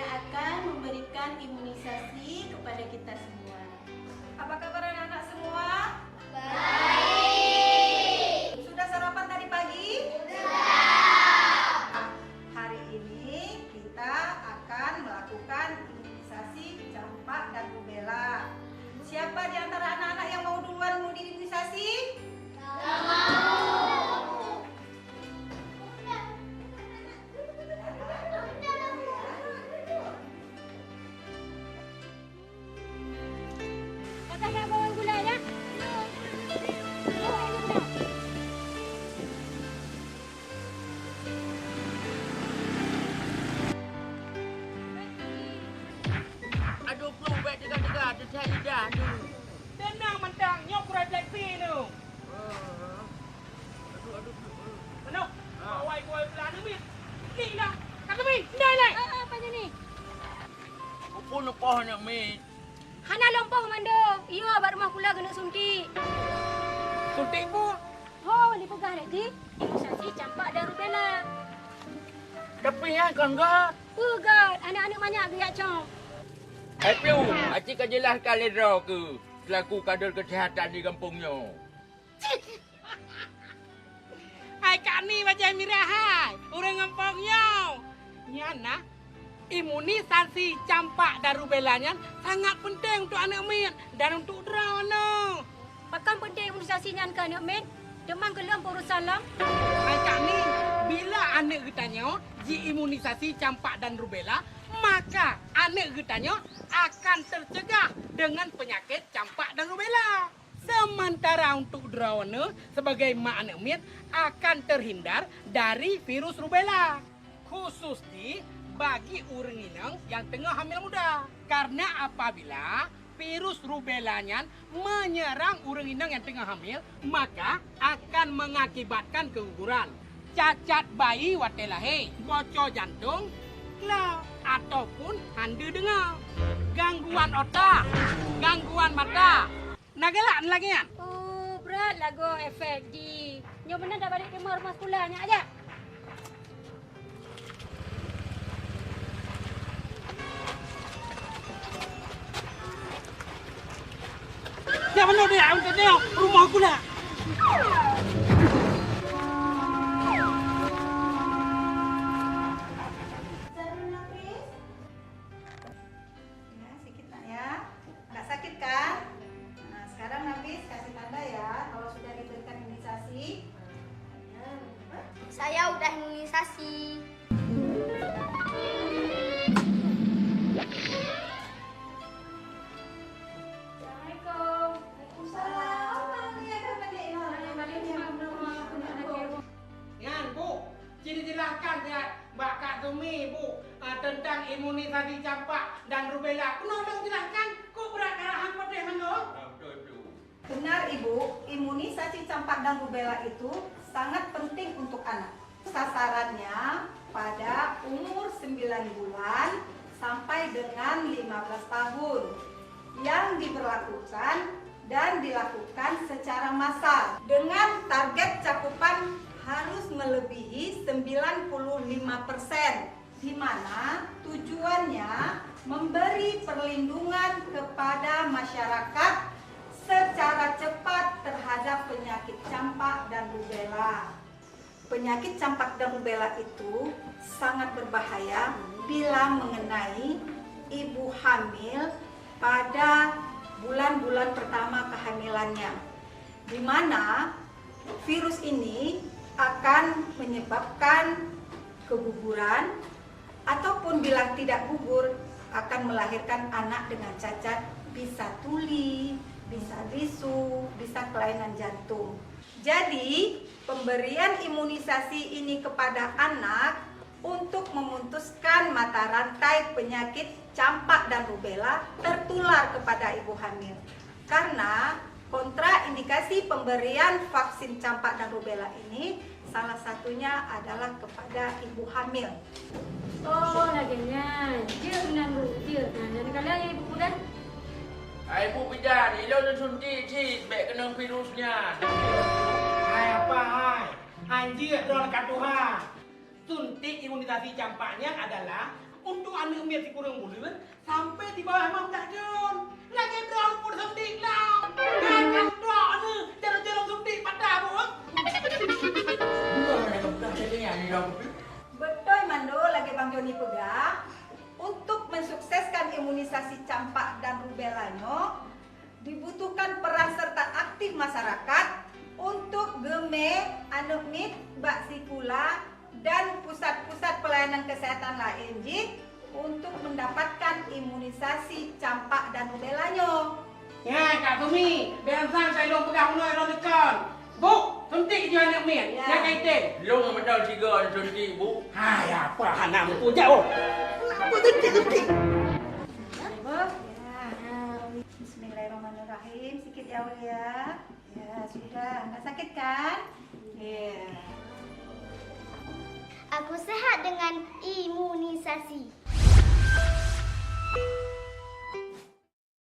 yang akan memberikan imunisasi kepada kita semua. Apa kabar anak-anak semua? Baik. Sudah sarapan tadi pagi? Sudah. Hari ini kita akan melakukan imunisasi campak dan rubella. Siapa di antara anak-anak yang mau duluan diimunisasi? Aduh, perlu baik dekat-dekat. Ada saya dah tu. Tenang mentang, nyok kurai black pea tu. Aduh. Mana? Awai belah ni mit. Ni dah. Kata mi, nai. Apa je ni? Apa lepas nak mate? Hana lompong mando. Iya, baru rumah pula kena suntik. Suntik pun. Oh, ni pegang lagi. Imunisasi campak dan rubella. Tapi ya kan enggak? Pegang. Anak-anak banyak biar cong. Apiu, acik kan jelaskan ledra ke selaku kader kesihatan di kampungnya. Hai kak ni macam Mirah hai. Orang kampungnya. Nyana, imunisasi campak dan rubellanya sangat penting untuk anak min dan untuk drone. Pakan penting imunisasinya kan, Nek Min? Demam kelam purus salam. Hai kak ni, bila anak getanya diimunisasi campak dan rubella, maka anak getanya akan tercegah dengan penyakit campak dan rubella. Sementara untuk drone sebagai mak anak min akan terhindar dari virus rubella. Khususnya bagi orang inang yang tengah hamil muda. Karena apabila virus rubellanya menyerang orang inang yang tengah hamil, maka akan mengakibatkan keguguran, cacat bayi waktu lahir, bocor jantung, kelau, ataupun handa dengar, gangguan otak, gangguan mata. Nagelak lagi kan? Oh, berat lagu efek di. Nyo benar dah balik ke rumah sekolahnya aja. Dia mana dia? Untuk dia rumah aku dah. Jarum nafis. Ya, sikit nak ya. Nggak sakit kan? Nah, sekarang Nafis kasih tanda ya kalau sudah diberikan imunisasi. Saya udah imunisasi. Assalamualaikum. Yan bu, jelaskan ya Mbak Kak Zumi bu tentang imunisasi campak dan rubella. Kenapa jelaskan? Kok berat-berat pada mana? Betul. Benar Ibu, imunisasi campak dan rubella itu sangat penting untuk anak. Sasarannya pada umur 9 bulan sampai dengan 15 tahun yang diberlakukan dan dilakukan secara massal dengan target cakupan harus melebihi 95%, di mana tujuannya memberi perlindungan kepada masyarakat secara cepat terhadap penyakit campak dan rubella. Penyakit campak dan rubella itu sangat berbahaya bila mengenai ibu hamil pada bulan-bulan pertama kehamilannya, di mana virus ini akan menyebabkan keguguran ataupun bila tidak gugur akan melahirkan anak dengan cacat, bisa tuli, bisa bisu, bisa kelainan jantung. Jadi, pemberian imunisasi ini kepada anak untuk memutuskan mata rantai penyakit campak dan rubella tertular kepada ibu hamil. Karena kontraindikasi pemberian vaksin campak dan rubella ini salah satunya adalah kepada ibu hamil. Oh, laginya. Dia benar bu, dia. Nah, kalau ibu muda. Ibu pijar, ilo dah suntik cik, baik kena virusnya. Hai apa hai? Anjir dong kat Tuhan. Suntik imunisasi campaknya adalah untuk anak miat di kurang bulan sampai di bawah Imam Dahdun. Lagi berang pun suntik lah. Kan doa ni jalan-jalan suntik pada buat. Betul Mando, lagi Bang Joni pegang. Untuk mensukseskan imunisasi campak dan rubelanya, dibutuhkan peran serta aktif masyarakat untuk GEME, ANUKMIT, Baksikula, dan pusat-pusat pelayanan kesehatan lain untuk mendapatkan imunisasi campak dan rubelanya. Ya, Kak Tumi, biasa saya long pegang mulai orang dekat. Bu, suntik je anak miat. Ya. Nak kaitan. Long medal 3 suntik, Bu. Hai, apa anak mu jauh. Apa suntik? Bismillahirrahmanirrahim. Sikit ya awal ya. Ya, sudah. Nggak sakit kan? Ya. Aku sehat dengan imunisasi.